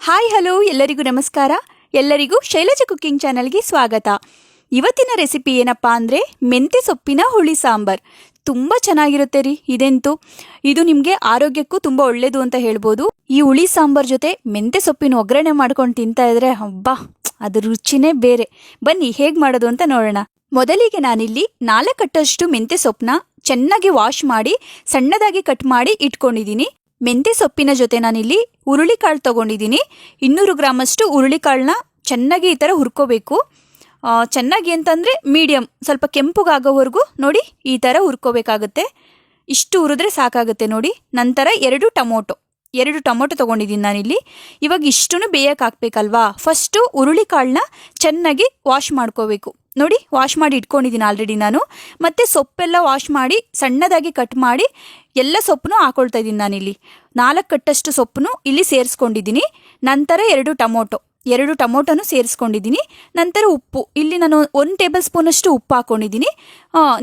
Hi hello ಎಲ್ಲರಿಗೂ ನಮಸ್ಕಾರ. ಎಲ್ಲರಿಗೂ ಶೈಲಜಾ ಕುಕಿಂಗ್ ಚಾನಲ್ಗೆ ಸ್ವಾಗತ. ಇವತ್ತಿನ ರೆಸಿಪಿ ಏನಪ್ಪ ಅಂದರೆ ಮೆಂತ್ಯ ಸೊಪ್ಪಿನ ಹುಳಿ ಸಾಂಬಾರ್. ತುಂಬ ಚೆನ್ನಾಗಿರುತ್ತೆ ರೀ ಇದಂತೂ. ಇದು ನಿಮಗೆ ಆರೋಗ್ಯಕ್ಕೂ ತುಂಬ ಒಳ್ಳೆಯದು ಅಂತ ಹೇಳ್ಬೋದು. ಈ ಹುಳಿ ಸಾಂಬಾರ್ ಜೊತೆ ಮೆಂತ್ಯ ಸೊಪ್ಪಿನ ಒಗ್ಗರಣೆ ಮಾಡ್ಕೊಂಡು ತಿಂತಾ ಇದ್ರೆ ಹಬ್ಬ, ಅದ್ರ ರುಚಿನೇ ಬೇರೆ. ಬನ್ನಿ ಹೇಗೆ ಮಾಡೋದು ಅಂತ ನೋಡೋಣ. ಮೊದಲಿಗೆ ನಾನಿಲ್ಲಿ 4 ಕಟ್ಟಷ್ಟು ಮೆಂತ್ಯ ಸೊಪ್ಪನ್ನ ಚೆನ್ನಾಗಿ ವಾಶ್ ಮಾಡಿ ಸಣ್ಣದಾಗಿ ಕಟ್ ಮಾಡಿ ಇಟ್ಕೊಂಡಿದ್ದೀನಿ. ಮೆಂತ್ಯ ಸೊಪ್ಪಿನ ಜೊತೆ ನಾನಿಲ್ಲಿ ಹುರುಳಿಕಾಳು ತೊಗೊಂಡಿದ್ದೀನಿ. 200 ಗ್ರಾಮಷ್ಟು ಹುರುಳಿಕಾಳನ್ನ ಚೆನ್ನಾಗಿ ಈ ಥರ ಹುರ್ಕೋಬೇಕು. ಚೆನ್ನಾಗಿ ಅಂತಂದರೆ ಮೀಡಿಯಮ್, ಸ್ವಲ್ಪ ಕೆಂಪುಗಾಗೋವರೆಗೂ ನೋಡಿ ಈ ಥರ ಹುರ್ಕೋಬೇಕಾಗುತ್ತೆ. ಇಷ್ಟು ಹುರಿದ್ರೆ ಸಾಕಾಗುತ್ತೆ ನೋಡಿ. ನಂತರ 2 ಟೊಮೊಟೊ ತೊಗೊಂಡಿದ್ದೀನಿ ನಾನಿಲ್ಲಿ. ಇವಾಗ ಇಷ್ಟನ್ನು ಬೇಯಕ್ಕೆ ಹಾಕ್ಬೇಕಲ್ವಾ. ಫಸ್ಟು ಹುರುಳಿಕಾಳನ್ನ ಚೆನ್ನಾಗಿ ವಾಶ್ ಮಾಡ್ಕೋಬೇಕು. ನೋಡಿ ವಾಶ್ ಮಾಡಿ ಇಟ್ಕೊಂಡಿದ್ದೀನಿ ಆಲ್ರೆಡಿ ನಾನು. ಮತ್ತು ಸೊಪ್ಪೆಲ್ಲ ವಾಶ್ ಮಾಡಿ ಸಣ್ಣದಾಗಿ ಕಟ್ ಮಾಡಿ ಎಲ್ಲ ಸೊಪ್ಪನ್ನು ಹಾಕೊಳ್ತಾ ಇದ್ದೀನಿ ನಾನಿಲ್ಲಿ. 4 ಕಟ್ಟಷ್ಟು ಸೊಪ್ಪನ್ನು ಇಲ್ಲಿ ಸೇರಿಸ್ಕೊಂಡಿದ್ದೀನಿ. ನಂತರ 2 ಟೊಮೊಟೊನು ಸೇರಿಸ್ಕೊಂಡಿದ್ದೀನಿ. ನಂತರ ಉಪ್ಪು, ಇಲ್ಲಿ ನಾನು 1 ಟೇಬಲ್ ಸ್ಪೂನಷ್ಟು ಉಪ್ಪು ಹಾಕ್ಕೊಂಡಿದ್ದೀನಿ.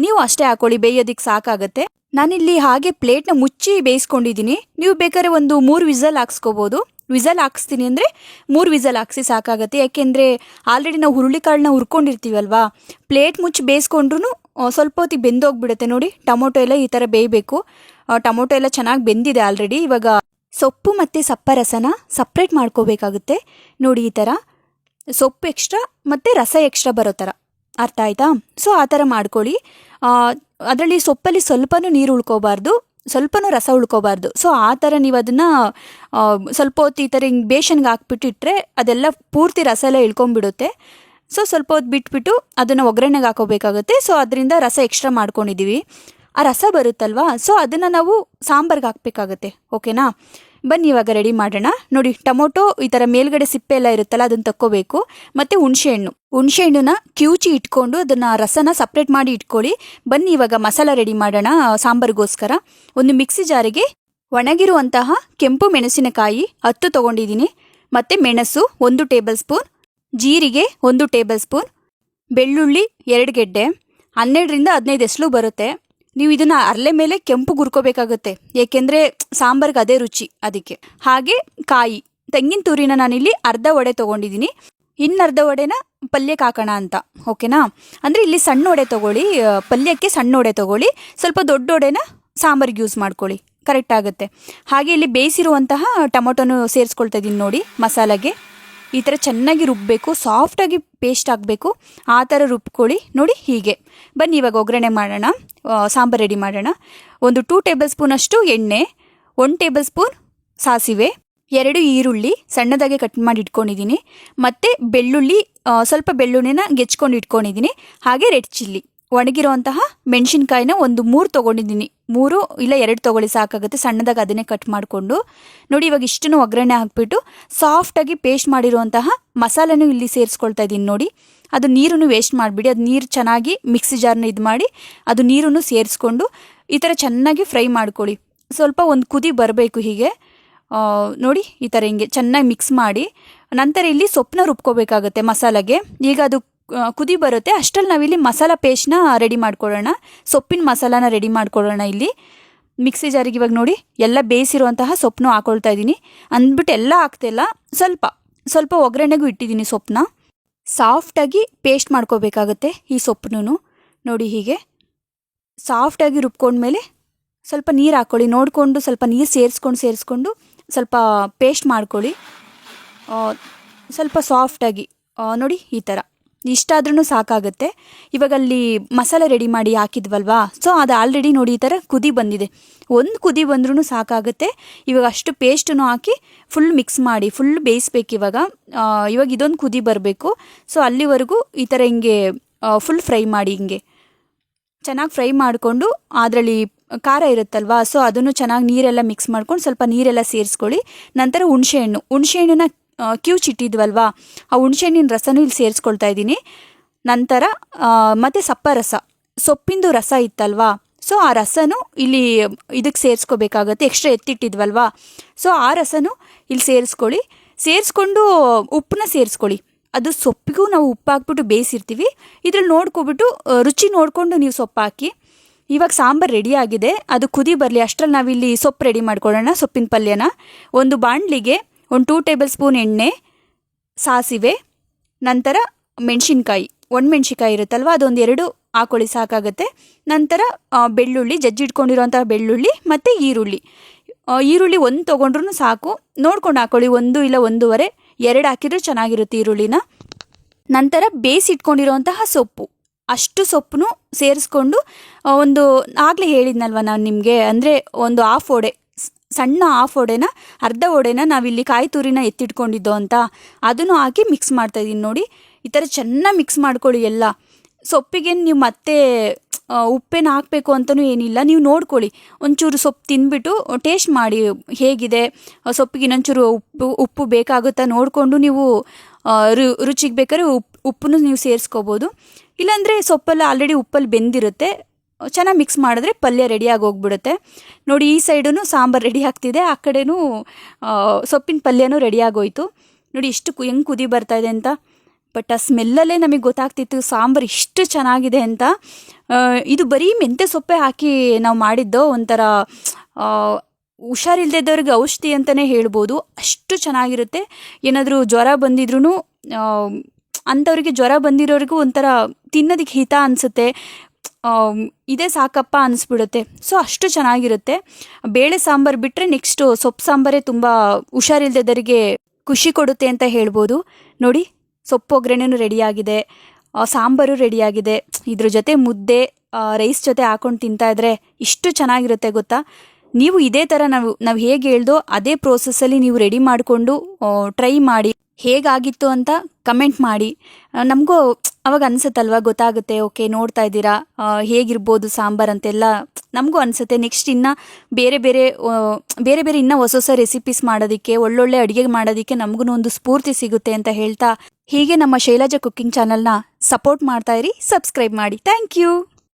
ನೀವು ಅಷ್ಟೇ ಹಾಕೊಳ್ಳಿ, ಬೇಯೋದಕ್ಕೆ ಸಾಕಾಗುತ್ತೆ. ನಾನಿಲ್ಲಿ ಹಾಗೆ ಪ್ಲೇಟ್ನ ಮುಚ್ಚಿ ಬೇಯಿಸ್ಕೊಂಡಿದ್ದೀನಿ. ನೀವು ಬೇಕಾದ್ರೆ ಒಂದು 3 ವಿಸಲ್ ಹಾಕ್ಸ್ಕೋಬೋದು. ವಿಸಲ್ ಹಾಕ್ಸ್ತೀನಿ ಅಂದರೆ 3 ವಿಸಲ್ ಹಾಕ್ಸಿ ಸಾಕಾಗುತ್ತೆ. ಯಾಕೆಂದರೆ ಆಲ್ರೆಡಿ ನಾವು ಹುರುಳಿಕಾಳನ್ನ ಹುರ್ಕೊಂಡಿರ್ತೀವಲ್ವಾ. ಪ್ಲೇಟ್ ಮುಚ್ಚಿ ಬೇಯಿಸ್ಕೊಂಡ್ರೂ ಸ್ವಲ್ಪ ಹೊತ್ತಿಗೆ ಬೆಂದೋಗ್ಬಿಡುತ್ತೆ ನೋಡಿ. ಟೊಮೊಟೊ ಎಲ್ಲ ಈ ಥರ ಬೇಯಬೇಕು. ಟೊಮೊಟೊ ಎಲ್ಲ ಚೆನ್ನಾಗಿ ಬೆಂದಿದೆ ಆಲ್ರೆಡಿ. ಇವಾಗ ಸೊಪ್ಪು ಮತ್ತು ಸಪ್ಪರಸನ ಸಪ್ರೇಟ್ ಮಾಡ್ಕೋಬೇಕಾಗುತ್ತೆ ನೋಡಿ. ಈ ಥರ ಸೊಪ್ಪು ಎಕ್ಸ್ಟ್ರಾ ಮತ್ತು ರಸ ಎಕ್ಸ್ಟ್ರಾ ಬರೋ ಥರ, ಅರ್ಥ ಆಯ್ತಾ? ಸೊ ಆ ಥರ ಮಾಡ್ಕೊಳ್ಳಿ. ಅದರಲ್ಲಿ ಸೊಪ್ಪಲ್ಲಿ ಸ್ವಲ್ಪನೂ ನೀರು ಉಳ್ಕೋಬಾರ್ದು, ಸ್ವಲ್ಪನೂ ರಸ ಉಳ್ಕೋಬಾರ್ದು. ಸೊ ಆ ಥರ ನೀವು ಅದನ್ನು ಸ್ವಲ್ಪ ಹೊತ್ತು ಈ ಥರ ಹಿಂಗೆ ಬೇಷನ್ಗೆ ಹಾಕ್ಬಿಟ್ಟಿಟ್ರೆ ಅದೆಲ್ಲ ಪೂರ್ತಿ ರಸ ಎಲ್ಲ ಇಳ್ಕೊಂಬಿಡುತ್ತೆ. ಸೊ ಸ್ವಲ್ಪ ಹೊತ್ತು ಬಿಟ್ಬಿಟ್ಟು ಅದನ್ನು ಒಗ್ಗರಣೆಗೆ ಹಾಕೋಬೇಕಾಗುತ್ತೆ. ಸೊ ಅದರಿಂದ ರಸ ಎಕ್ಸ್ಟ್ರಾ ಮಾಡ್ಕೊಂಡಿದ್ದೀವಿ. ಆ ರಸ ಬರುತ್ತಲ್ವಾ, ಸೊ ಅದನ್ನು ನಾವು ಸಾಂಬಾರ್ಗೆ ಹಾಕಬೇಕಾಗತ್ತೆ. ಓಕೆನಾ? ಬನ್ನಿ ಇವಾಗ ರೆಡಿ ಮಾಡೋಣ. ನೋಡಿ, ಟೊಮೊಟೊ ಈ ಥರ ಮೇಲ್ಗಡೆ ಸಿಪ್ಪೆ ಎಲ್ಲ ಇರುತ್ತಲ್ಲ ಅದನ್ನು ತಕ್ಕೋಬೇಕು. ಮತ್ತು ಹುಣಸೆಹಣ್ಣನ್ನ ಕಿವುಚಿ ಇಟ್ಕೊಂಡು ಅದನ್ನು ರಸನ ಸಪ್ರೇಟ್ ಮಾಡಿ ಇಟ್ಕೊಳ್ಳಿ. ಬನ್ನಿ ಇವಾಗ ಮಸಾಲ ರೆಡಿ ಮಾಡೋಣ ಸಾಂಬಾರಿಗೋಸ್ಕರ. ಒಂದು ಮಿಕ್ಸಿ ಜಾರಿಗೆ ಒಣಗಿರುವಂತಹ ಕೆಂಪು ಮೆಣಸಿನಕಾಯಿ 10 ತೊಗೊಂಡಿದ್ದೀನಿ. ಮತ್ತು ಮೆಣಸು 1 ಟೇಬಲ್ ಸ್ಪೂನ್, ಜೀರಿಗೆ 1 ಟೇಬಲ್ ಸ್ಪೂನ್, ಬೆಳ್ಳುಳ್ಳಿ 2 ಗೆಡ್ಡೆ, 12ರಿಂದ 15 ಎಸ್ಲು ಬರುತ್ತೆ. ನೀವು ಇದನ್ನು ಅರಳೆ ಮೇಲೆ ಕೆಂಪು ಹುರ್ಕೋಬೇಕಾಗುತ್ತೆ, ಏಕೆಂದರೆ ಸಾಂಬಾರ್ಗೆ ಅದೇ ರುಚಿ ಅದಕ್ಕೆ. ಹಾಗೆ ಕಾಯಿ, ತೆಂಗಿನ ತುರಿನ ನಾನಿಲ್ಲಿ ಅರ್ಧ ಒಡೆ ತೊಗೊಂಡಿದ್ದೀನಿ. ಇನ್ನರ್ಧ ಒಡೆನ ಪಲ್ಯಕ್ಕೆ ಹಾಕೋಣ ಅಂತ. ಓಕೆನಾ? ಅಂದರೆ ಇಲ್ಲಿ ಸಣ್ಣ ಒಡೆ ತೊಗೊಳ್ಳಿ, ಪಲ್ಯಕ್ಕೆ ಸಣ್ಣ ಒಡೆ ತೊಗೊಳ್ಳಿ. ಸ್ವಲ್ಪ ದೊಡ್ಡ ಒಡೆನ ಸಾಂಬಾರಿಗೆ ಯೂಸ್ ಮಾಡ್ಕೊಳ್ಳಿ, ಕರೆಕ್ಟ್ ಆಗುತ್ತೆ. ಹಾಗೆ ಇಲ್ಲಿ ಬೇಯಿಸಿರುವಂತಹ ಟೊಮೊಟೊನು ಸೇರಿಸ್ಕೊಳ್ತಾ ಇದ್ದೀನಿ ನೋಡಿ ಮಸಾಲೆಗೆ. ಈ ಥರ ಚೆನ್ನಾಗಿ ರುಬ್ಬಬೇಕು, ಸಾಫ್ಟಾಗಿ ಪೇಸ್ಟ್ ಆಗಬೇಕು. ಆ ಥರ ರುಬ್ಕೊಳ್ಳಿ ನೋಡಿ ಹೀಗೆ. ಬನ್ನಿ ಇವಾಗ ಒಗ್ಗರಣೆ ಮಾಡೋಣ, ಸಾಂಬಾರು ರೆಡಿ ಮಾಡೋಣ. ಒಂದು 2 ಟೇಬಲ್ ಸ್ಪೂನಷ್ಟು ಎಣ್ಣೆ, 1 ಟೇಬಲ್ ಸ್ಪೂನ್ ಸಾಸಿವೆ, 2 ಈರುಳ್ಳಿ ಸಣ್ಣದಾಗಿ ಕಟ್ ಮಾಡಿ ಇಟ್ಕೊಂಡಿದ್ದೀನಿ. ಮತ್ತು ಬೆಳ್ಳುಳ್ಳಿ, ಸ್ವಲ್ಪ ಬೆಳ್ಳುಳ್ಳಿನ ಗೆಚ್ಕೊಂಡು ಇಟ್ಕೊಂಡಿದ್ದೀನಿ. ಹಾಗೆ ರೆಡ್ ಚಿಲ್ಲಿ, ಒಣಗಿರುವಂತಹ ಮೆಣಸಿನ್ಕಾಯಿನ ಒಂದು 3 ತೊಗೊಂಡಿದ್ದೀನಿ. 3 ಇಲ್ಲ 2 ತೊಗೊಳ್ಳಿ ಸಾಕಾಗುತ್ತೆ, ಸಣ್ಣದಾಗಿ ಅದನ್ನೇ ಕಟ್ ಮಾಡಿಕೊಂಡು. ನೋಡಿ ಇವಾಗ ಇಷ್ಟನ್ನು ಒಗ್ಗರಣೆ ಹಾಕ್ಬಿಟ್ಟು ಸಾಫ್ಟಾಗಿ ಪೇಸ್ಟ್ ಮಾಡಿರುವಂತಹ ಮಸಾಲೆನೂ ಇಲ್ಲಿ ಸೇರಿಸ್ಕೊಳ್ತಾ ಇದ್ದೀನಿ ನೋಡಿ. ಅದು ನೀರನ್ನು ವೇಸ್ಟ್ ಮಾಡಿಬಿಡಿ. ಅದು ನೀರು ಚೆನ್ನಾಗಿ ಮಿಕ್ಸಿ ಜಾರ್ನ ಇದು ಮಾಡಿ ಅದು ನೀರನ್ನು ಸೇರಿಸ್ಕೊಂಡು ಈ ಥರ ಚೆನ್ನಾಗಿ ಫ್ರೈ ಮಾಡ್ಕೊಳ್ಳಿ. ಸ್ವಲ್ಪ ಒಂದು ಕುದಿ ಬರಬೇಕು ಹೀಗೆ ನೋಡಿ. ಈ ಥರ ಹಿಂಗೆ ಚೆನ್ನಾಗಿ ಮಿಕ್ಸ್ ಮಾಡಿ ನಂತರ ಇಲ್ಲಿ ಸೊಪ್ಪನ್ನ ರುಬ್ಕೋಬೇಕಾಗುತ್ತೆ ಮಸಾಲೆಗೆ. ಈಗ ಅದು ಕುದಿ ಬರುತ್ತೆ ಅಷ್ಟರಲ್ಲಿ ನಾವಿಲ್ಲಿ ಮಸಾಲ ಪೇಸ್ಟ್ನ ರೆಡಿ ಮಾಡ್ಕೊಳ್ಳೋಣ. ಸೊಪ್ಪಿನ ಮಸಾಲಾನ ರೆಡಿ ಮಾಡ್ಕೊಳ್ಳೋಣ. ಇಲ್ಲಿ ಮಿಕ್ಸಿ ಜಾರಿಗೆ ಇವಾಗ ನೋಡಿ ಎಲ್ಲ ಬೇಯಿಸಿರುವಂತಹ ಸೊಪ್ಪನ್ನು ಹಾಕೊಳ್ತಾ ಇದ್ದೀನಿ. ಅಂದ್ಬಿಟ್ಟು ಎಲ್ಲ ಹಾಕ್ತಿಲ್ಲ, ಸ್ವಲ್ಪ ಒಗ್ಗರಣೆಗೂ ಇಟ್ಟಿದ್ದೀನಿ ಸೊಪ್ಪನ್ನ. ಸಾಫ್ಟಾಗಿ ಪೇಸ್ಟ್ ಮಾಡ್ಕೋಬೇಕಾಗತ್ತೆ ಈ ಸೊಪ್ಪನ್ನು ನೋಡಿ. ಹೀಗೆ ಸಾಫ್ಟಾಗಿ ರುಬ್ಕೊಂಡ್ಮೇಲೆ ಸ್ವಲ್ಪ ನೀರು ಹಾಕ್ಕೊಳ್ಳಿ, ನೋಡಿಕೊಂಡು ಸ್ವಲ್ಪ ನೀರು ಸೇರಿಸ್ಕೊಂಡು ಸ್ವಲ್ಪ ಪೇಸ್ಟ್ ಮಾಡ್ಕೊಳ್ಳಿ. ಸ್ವಲ್ಪ ಸಾಫ್ಟಾಗಿ ನೋಡಿ ಈ ಥರ ಇಷ್ಟಾದ್ರೂ ಸಾಕಾಗುತ್ತೆ. ಇವಾಗ ಅಲ್ಲಿ ಮಸಾಲೆ ರೆಡಿ ಮಾಡಿ ಹಾಕಿದ್ವಲ್ವಾ, ಸೊ ಅದು ಆಲ್ರೆಡಿ ನೋಡಿ ಈ ಥರ ಕುದಿ ಬಂದಿದೆ. ಒಂದು ಕುದಿ ಬಂದ್ರೂ ಸಾಕಾಗುತ್ತೆ. ಇವಾಗ ಅಷ್ಟು ಪೇಸ್ಟನ್ನು ಹಾಕಿ ಫುಲ್ ಮಿಕ್ಸ್ ಮಾಡಿ ಫುಲ್ ಬೇಯಿಸ್ಬೇಕು. ಇವಾಗ ಇದೊಂದು ಕುದಿ ಬರಬೇಕು. ಸೊ ಅಲ್ಲಿವರೆಗೂ ಈ ಥರ ಹಿಂಗೆ ಫುಲ್ ಫ್ರೈ ಮಾಡಿ, ಹಿಂಗೆ ಚೆನ್ನಾಗಿ ಫ್ರೈ ಮಾಡಿಕೊಂಡು ಅದರಲ್ಲಿ ಖಾರ ಇರುತ್ತಲ್ವಾ, ಸೊ ಅದನ್ನು ಚೆನ್ನಾಗಿ ನೀರೆಲ್ಲ ಮಿಕ್ಸ್ ಮಾಡ್ಕೊಂಡು ಸ್ವಲ್ಪ ನೀರೆಲ್ಲ ಸೇರಿಸ್ಕೊಳ್ಳಿ. ನಂತರ ಹುಣಸೆಹಣ್ಣನ್ನ ಕಿವುಚಿಟ್ಟಿದ್ವಲ್ವಾ, ಆ ಹುಣಸೆಹಣ್ಣಿನ ರಸನೂ ಇಲ್ಲಿ ಸೇರಿಸ್ಕೊಳ್ತಾ ಇದ್ದೀನಿ. ನಂತರ ಮತ್ತು ಸೊಪ್ಪಿಂದು ರಸ ಇತ್ತಲ್ವಾ, ಸೊ ಆ ರಸನೂ ಇಲ್ಲಿ ಇದಕ್ಕೆ ಸೇರಿಸ್ಕೋಬೇಕಾಗತ್ತೆ. ಎಕ್ಸ್ಟ್ರಾ ಎತ್ತಿಟ್ಟಿದ್ವಲ್ವಾ, ಸೊ ಆ ರಸನೂ ಇಲ್ಲಿ ಸೇರಿಸ್ಕೊಂಡು ಉಪ್ಪನ್ನ ಸೇರಿಸ್ಕೊಳ್ಳಿ. ಅದು ಸೊಪ್ಪಿಗೂ ನಾವು ಉಪ್ಪು ಹಾಕ್ಬಿಟ್ಟು ಬೇಯಿಸಿರ್ತೀವಿ. ಇದ್ರಲ್ಲಿ ನೋಡ್ಕೊಬಿಟ್ಟು ರುಚಿ ನೋಡಿಕೊಂಡು ನೀವು ಸೊಪ್ಪು ಹಾಕಿ. ಇವಾಗ ಸಾಂಬಾರು ರೆಡಿ ಆಗಿದೆ, ಅದು ಕುದಿ ಬರಲಿ ಅಷ್ಟರಲ್ಲಿ ನಾವಿಲ್ಲಿ ಸೊಪ್ಪು ರೆಡಿ ಮಾಡ್ಕೊಳ್ಳೋಣ. ಸೊಪ್ಪಿನ ಪಲ್ಯನ ಒಂದು ಬಾಣಲಿಗೆ ಒಂದು 2 ಟೇಬಲ್ ಸ್ಪೂನ್ ಎಣ್ಣೆ, ಸಾಸಿವೆ, ನಂತರ ಮೆಣಸಿನ್ಕಾಯಿ, ಒಣಮೆಣ್ಸಿಕಾಯಿ ಇರುತ್ತಲ್ವ ಅದೊಂದು 2 ಹಾಕೊಳ್ಳಿ ಸಾಕಾಗುತ್ತೆ. ನಂತರ ಬೆಳ್ಳುಳ್ಳಿ, ಜಜ್ಜಿಟ್ಕೊಂಡಿರೋಂಥ ಬೆಳ್ಳುಳ್ಳಿ ಮತ್ತು ಈರುಳ್ಳಿ. ಈರುಳ್ಳಿ 1 ತೊಗೊಂಡ್ರೂ ಸಾಕು, ನೋಡ್ಕೊಂಡು ಹಾಕೊಳ್ಳಿ, 1 ಇಲ್ಲ 1.5, 2 ಹಾಕಿದ್ರೆ ಚೆನ್ನಾಗಿರುತ್ತೆ ಈರುಳ್ಳಿನ. ನಂತರ ಬೇಯಿಸಿಟ್ಕೊಂಡಿರೋಂತಹ ಸೊಪ್ಪು, ಅಷ್ಟು ಸೊಪ್ಪನ್ನು ಸೇರಿಸ್ಕೊಂಡು ಒಂದು ಆಗಲೇ ಹೇಳಿದ್ನಲ್ವ ನಾನು ನಿಮಗೆ, ಅಂದರೆ ಒಂದು ಹಾಫ್ ಒಡೆ, ಸಣ್ಣ ಹಾಫ್ ಒಡೆನ, ಅರ್ಧ ಒಡೆನ ನಾವಿಲ್ಲಿ ಕಾಯಿ ತುರಿನ ಎತ್ತಿಟ್ಕೊಂಡಿದ್ದೋ ಅಂತ ಅದನ್ನು ಹಾಕಿ ಮಿಕ್ಸ್ ಮಾಡ್ತಾಯಿದ್ದೀನಿ ನೋಡಿ. ಈ ಥರ ಚೆನ್ನಾಗಿ ಮಿಕ್ಸ್ ಮಾಡ್ಕೊಳ್ಳಿ ಎಲ್ಲ. ಸೊಪ್ಪಿಗೆ ನೀವು ಮತ್ತೆ ಉಪ್ಪೇನು ಹಾಕಬೇಕು ಅಂತಲೂ ಏನಿಲ್ಲ, ನೀವು ನೋಡ್ಕೊಳ್ಳಿ. ಒಂಚೂರು ಸೊಪ್ಪು ತಿಂದ್ಬಿಟ್ಟು ಟೇಸ್ಟ್ ಮಾಡಿ ಹೇಗಿದೆ, ಸೊಪ್ಪಿಗೆ ಇನ್ನೊಂಚೂರು ಉಪ್ಪು ಬೇಕಾಗುತ್ತಾ ನೋಡಿಕೊಂಡು ನೀವು ರುಚಿಗೆ ಬೇಕಾದ್ರೆ ಉಪ್ಪನ್ನು ನೀವು ಸೇರಿಸ್ಕೋಬೋದು. ಇಲ್ಲಾಂದರೆ ಸೊಪ್ಪೆಲ್ಲ ಆಲ್ರೆಡಿ ಉಪ್ಪಲ್ಲಿ ಬೆಂದಿರುತ್ತೆ, ಚೆನ್ನಾಗಿ ಮಿಕ್ಸ್ ಮಾಡಿದ್ರೆ ಪಲ್ಯ ರೆಡಿಯಾಗಿ ಹೋಗ್ಬಿಡುತ್ತೆ. ನೋಡಿ ಈ ಸೈಡೂ ಸಾಂಬಾರು ರೆಡಿ ಆಗ್ತಿದೆ, ಆ ಕಡೆನೂ ಸೊಪ್ಪಿನ ಪಲ್ಯನೂ ರೆಡಿಯಾಗೋಯ್ತು. ನೋಡಿ ಎಷ್ಟು ಹೆಂಗೆ ಕುದಿ ಬರ್ತಾಯಿದೆ ಅಂತ. ಬಟ್ ಆ ಸ್ಮೆಲ್ಲಲ್ಲೇ ನಮಗೆ ಗೊತ್ತಾಗ್ತಿತ್ತು ಸಾಂಬಾರು ಇಷ್ಟು ಚೆನ್ನಾಗಿದೆ ಅಂತ. ಇದು ಬರೀ ಮೆಂತ್ಯ ಸೊಪ್ಪೆ ಹಾಕಿ ನಾವು ಮಾಡಿದ್ದೋ, ಒಂಥರ ಹುಷಾರಿಲ್ದಿದ್ದವ್ರಿಗೆ ಔಷಧಿ ಅಂತಲೇ ಹೇಳ್ಬೋದು, ಅಷ್ಟು ಚೆನ್ನಾಗಿರುತ್ತೆ. ಏನಾದರೂ ಜ್ವರ ಬಂದಿದ್ರೂ ಅಂಥವ್ರಿಗೆ, ಜ್ವರ ಬಂದಿರೋರಿಗೂ ಒಂಥರ ತಿನ್ನೋದಕ್ಕೆ ಹಿತ ಅನಿಸುತ್ತೆ, ಇದೇ ಸಾಕಪ್ಪ ಅನಿಸ್ಬಿಡುತ್ತೆ. ಸೊ ಅಷ್ಟು ಚೆನ್ನಾಗಿರುತ್ತೆ. ಬೇಳೆ ಸಾಂಬಾರು ಬಿಟ್ಟರೆ ನೆಕ್ಸ್ಟು ಸೊಪ್ಪು ಸಾಂಬಾರೇ ತುಂಬ ಹುಷಾರಿಲ್ದಿದ್ದವರಿಗೆ ಖುಷಿ ಕೊಡುತ್ತೆ ಅಂತ ಹೇಳ್ಬೋದು. ನೋಡಿ ಸೊಪ್ಪು ಒಗ್ಗರಣೆನೂ ರೆಡಿಯಾಗಿದೆ, ಸಾಂಬಾರು ರೆಡಿಯಾಗಿದೆ. ಇದ್ರ ಜೊತೆ ಮುದ್ದೆ, ರೈಸ್ ಜೊತೆ ಹಾಕೊಂಡು ತಿಂತಾಯಿದ್ರೆ ಇಷ್ಟು ಚೆನ್ನಾಗಿರುತ್ತೆ ಗೊತ್ತಾ. ನೀವು ಇದೇ ಥರ ನಾವು ಹೇಗೆ ಹೇಳ್ದೋ ಅದೇ ಪ್ರೋಸೆಸ್ಸಲ್ಲಿ ನೀವು ರೆಡಿ ಮಾಡಿಕೊಂಡು ಟ್ರೈ ಮಾಡಿ, ಹೇಗಾಗಿತ್ತು ಅಂತ ಕಮೆಂಟ್ ಮಾಡಿ. ನಮಗೂ ಅವಾಗ ಅನಿಸುತ್ತಲ್ವ, ಗೊತ್ತಾಗುತ್ತೆ, ಓಕೆ ನೋಡ್ತಾ ಇದ್ದೀರಾ ಹೇಗಿರ್ಬೋದು ಸಾಂಬಾರು ಅಂತೆಲ್ಲ ನಮಗೂ ಅನಿಸುತ್ತೆ. ನೆಕ್ಸ್ಟ್ ಇನ್ನು ಬೇರೆ ಬೇರೆ ಇನ್ನೂ ಹೊಸ ರೆಸಿಪೀಸ್ ಮಾಡೋದಕ್ಕೆ, ಒಳ್ಳೊಳ್ಳೆ ಅಡುಗೆ ಮಾಡೋದಕ್ಕೆ ನಮಗೂ ಒಂದು ಸ್ಫೂರ್ತಿ ಸಿಗುತ್ತೆ ಅಂತ ಹೇಳ್ತಾ, ಹೀಗೆ ನಮ್ಮ ಶೈಲಜಾ ಕುಕ್ಕಿಂಗ್ ಚಾನಲ್ನ ಸಪೋರ್ಟ್ ಮಾಡ್ತಾ ಇರಿ, ಸಬ್ಸ್ಕ್ರೈಬ್ ಮಾಡಿ. Thank you.